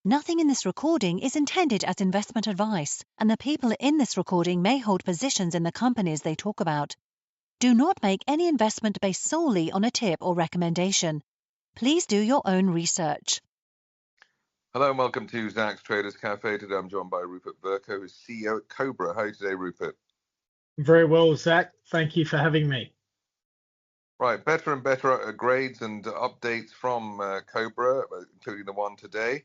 Nothing in this recording is intended as investment advice, and the people in this recording may hold positions in the companies they talk about. Do not make any investment based solely on a tip or recommendation. Please do your own research. Hello and welcome to Zak's Traders Cafe. Today I'm joined by Rupert Verco, who's CEO at Cobra. How are you today, Rupert? Very well, Zach. Thank you for having me. Right, better and better grades and updates from Cobra, including the one today.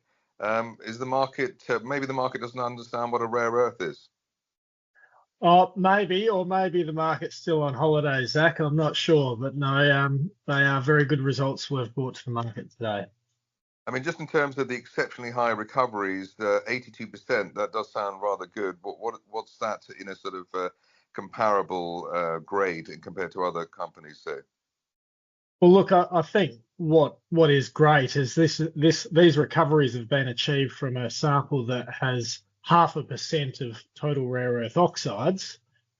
Is the market, maybe the market doesn't understand what a rare earth is? Maybe the market's still on holiday, Zach. I'm not sure, but no, they are very good results we've brought to the market today. I mean, just in terms of the exceptionally high recoveries, 82%, that does sound rather good. What's that in a sort of comparable grade compared to other companies, say? Well, look, I think what is great is these recoveries have been achieved from a sample that has 0.5% of total rare earth oxides,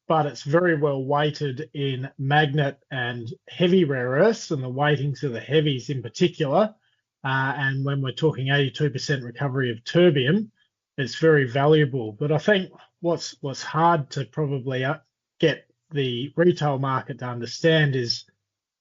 but it's very well weighted in magnet and heavy rare earths, and the weightings of the heavies in particular. And when we're talking 82% recovery of terbium, it's very valuable. But I think what's hard to probably get the retail market to understand is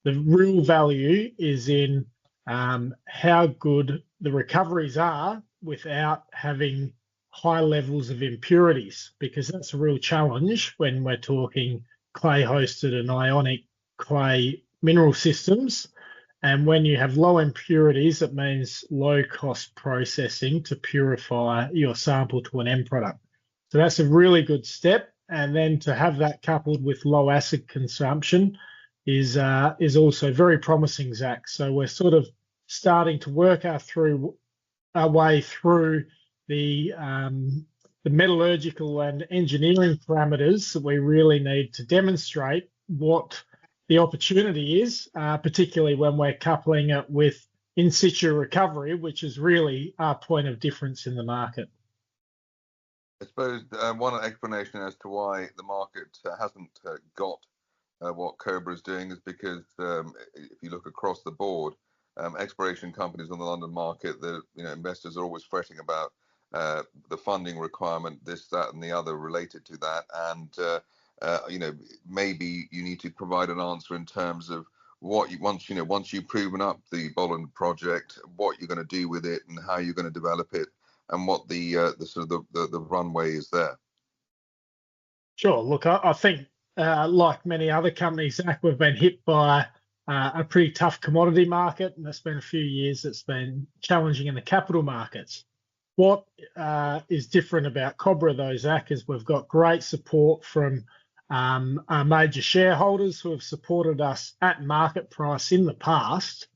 the real value is in how good the recoveries are without having high levels of impurities, because that's a real challenge when we're talking clay-hosted and ionic clay mineral systems. And when you have low impurities, it means low cost processing to purify your sample to an end product. So that's a really good step. And then to have that coupled with low acid consumption is also very promising, Zach. So we're sort of starting to work our way through the metallurgical and engineering parameters that we really need to demonstrate what the opportunity is, particularly when we're coupling it with in-situ recovery, which is really our point of difference in the market. I suppose one explanation as to why the market hasn't got what Cobra is doing is because if you look across the board, exploration companies on the London market, investors are always fretting about the funding requirement, this, that, and the other related to that, and maybe you need to provide an answer in terms of what you once you've proven up the Bolland project, what you're going to do with it and how you're going to develop it, and what the sort of the runway is there. Sure. Look, I think like many other companies, Zach, we've been hit by a pretty tough commodity market, and it's been a few years that's been challenging in the capital markets. What is different about Cobra, though, Zach, is we've got great support from our major shareholders who have supported us at market price in the past,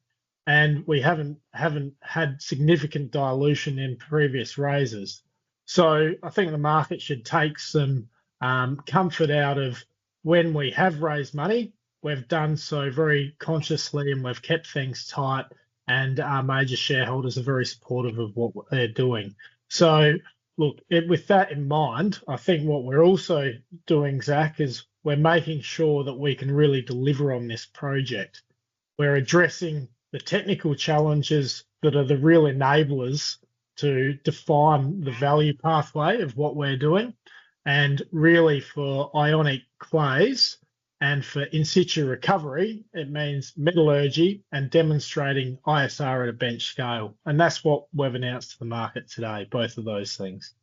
and we haven't had significant dilution in previous raises. So I think the market should take some comfort out of when we have raised money. We've done so very consciously and we've kept things tight, and our major shareholders are very supportive of what they're doing. So look, with that in mind, I think what we're also doing, Zach, is we're making sure that we can really deliver on this project. We're addressing the technical challenges that are the real enablers to define the value pathway of what we're doing. And really for ionic clays and for in-situ recovery, it means metallurgy and demonstrating ISR at a bench scale. And that's what we've announced to the market today, both of those things.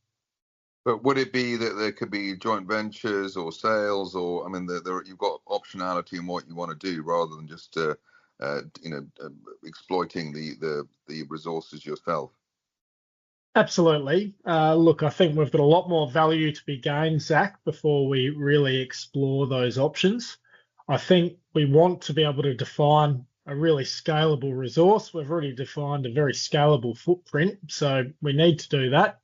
But would it be that there could be joint ventures or sales, or I mean, you've got optionality in what you want to do rather than just exploiting the resources yourself? Absolutely. Look, I think we've got a lot more value to be gained, Zach, before we really explore those options. I think we want to be able to define a really scalable resource. We've already defined a very scalable footprint, so we need to do that.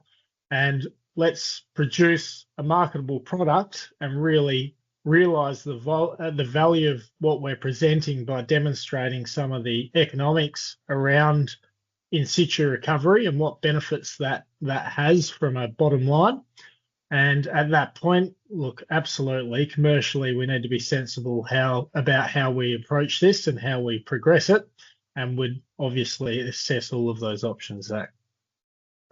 And let's produce a marketable product and really realise the value of what we're presenting by demonstrating some of the economics around in-situ recovery and what benefits that has from a bottom line. And at that point, look, absolutely, commercially, we need to be sensible about how we approach this and how we progress it, and would obviously assess all of those options, Zach.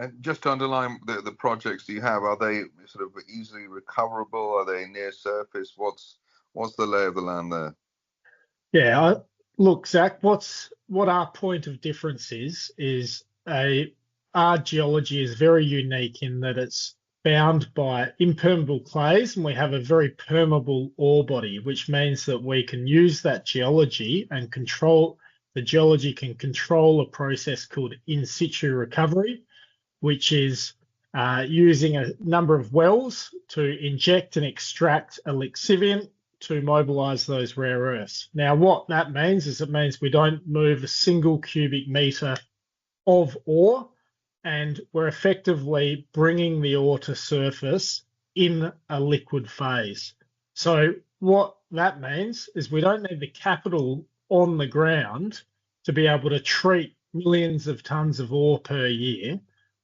And just to underline the projects you have, are they sort of easily recoverable? Are they near surface? What's the lay of the land there? Yeah, look, Zach, what our point of difference is our geology is very unique in that it's bound by impermeable clays, and we have a very permeable ore body, which means that we can use that geology and the geology can control a process called in-situ recovery, which is using a number of wells to inject and extract a lixiviant to mobilize those rare earths. Now, what that means is it means we don't move a single cubic meter of ore, and we're effectively bringing the ore to surface in a liquid phase. So what that means is we don't need the capital on the ground to be able to treat millions of tons of ore per year.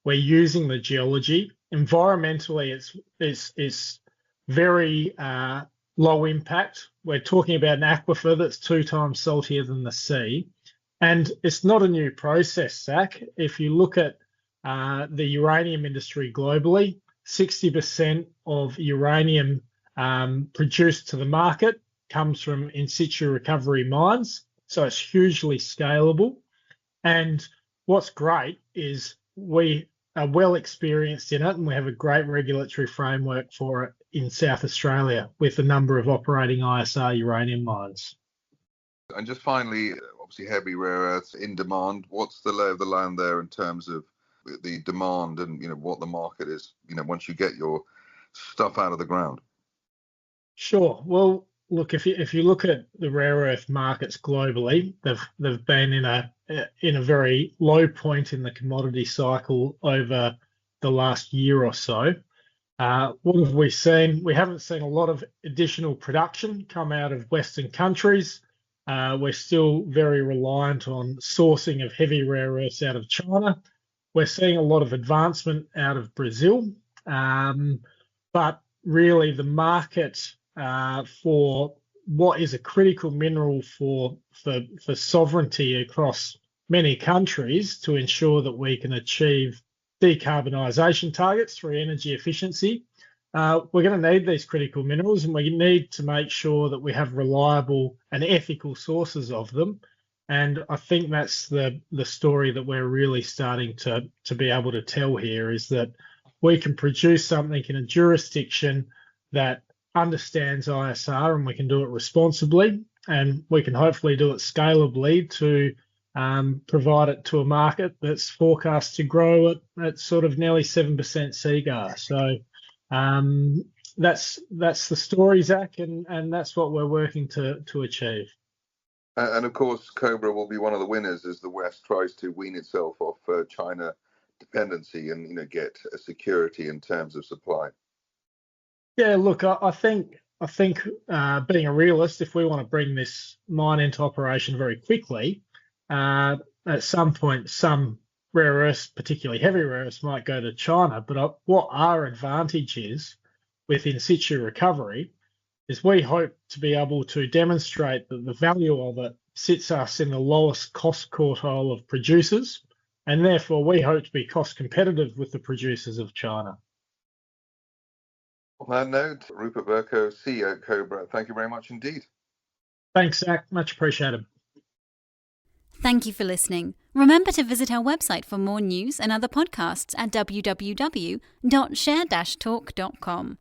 We're using the geology. Environmentally, it's very low impact. We're talking about an aquifer that's 2 times saltier than the sea. And it's not a new process, Zach. If you look at the uranium industry globally, 60% of uranium produced to the market comes from in-situ recovery mines. So it's hugely scalable. And what's great is we are well experienced in it, and we have a great regulatory framework for it in South Australia with a number of operating ISR uranium mines. And just finally, obviously heavy rare earths in demand. What's the lay of the land there in terms of the demand and what the market is, once you get your stuff out of the ground? Sure. Well, look, if you look at the rare earth markets globally, they've been in a very low point in the commodity cycle over the last year or so. What have we seen? We haven't seen a lot of additional production come out of Western countries. We're still very reliant on sourcing of heavy rare earths out of China. We're seeing a lot of advancement out of Brazil, but really the market for what is a critical mineral for sovereignty across many countries to ensure that we can achieve decarbonisation targets through energy efficiency. We're going to need these critical minerals, and we need to make sure that we have reliable and ethical sources of them. And I think that's the story that we're really starting to be able to tell here, is that we can produce something in a jurisdiction that understands ISR, and we can do it responsibly, and we can hopefully do it scalably to provide it to a market that's forecast to grow at sort of nearly 7% CAGR. So that's the story, Zach, and that's what we're working to achieve. And of course, Cobra will be one of the winners as the West tries to wean itself off China dependency and get a security in terms of supply. Yeah, look, I think being a realist, if we want to bring this mine into operation very quickly, at some point, some rare earths, particularly heavy rare earths, might go to China. But what our advantage is with in-situ recovery is we hope to be able to demonstrate that the value of it sits us in the lowest cost quartile of producers, and therefore we hope to be cost competitive with the producers of China. On that note, Rupert Verco, CEO at Cobra, thank you very much indeed. Thanks, Zach. Much appreciated. Thank you for listening. Remember to visit our website for more news and other podcasts at www.share-talk.com.